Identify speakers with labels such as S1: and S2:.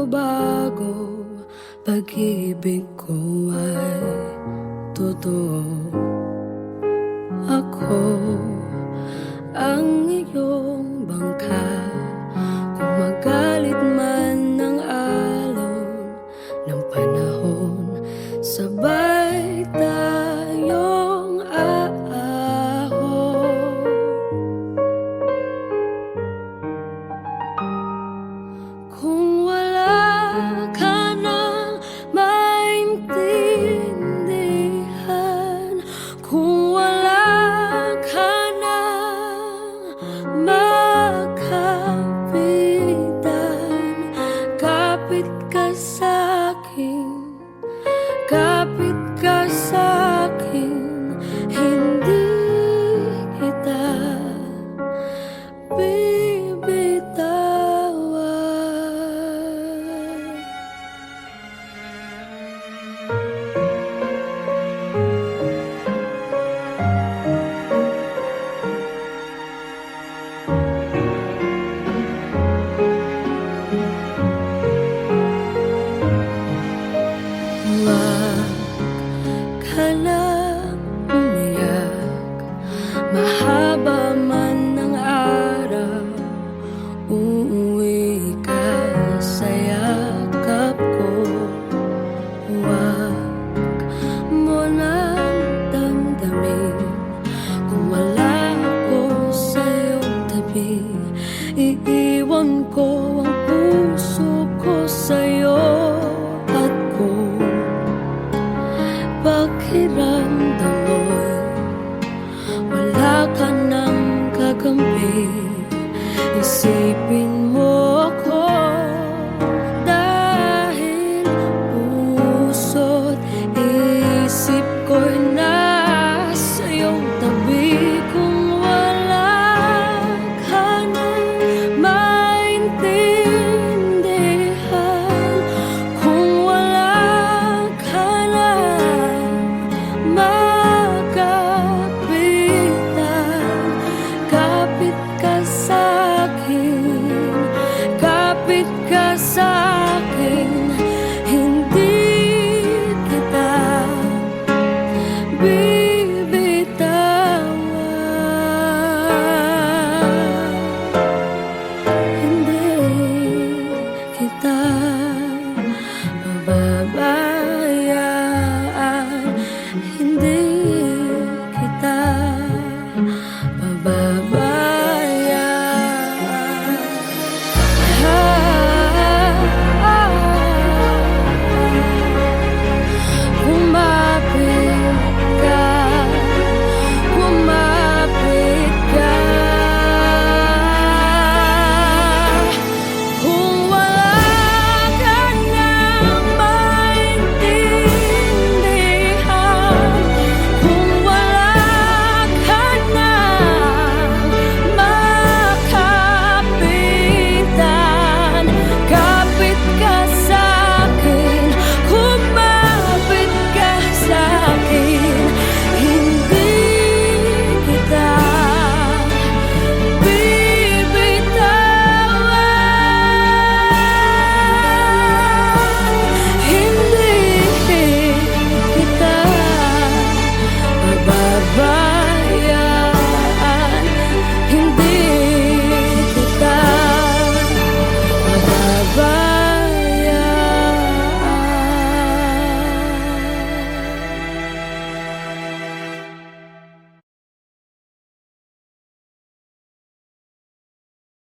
S1: magbabago, pag-ibig ko ay totoo. Ako ang iyong bangka, kung magalit man ng alon ng panahon, sabay tayong aahon. Kung wala ka nang maintindihan, kung wala ka nang makapitan, kapit ka sa'kin, kapit ka sa'kin, hindi kita bibitawan. Huwag ka na umiyak, mahaba man ng araw, uuwi ka sa yakap ko. Huwag mo nang damdamin kung wala ako sa iyong tabi. Iiwan ko ang puso ko sa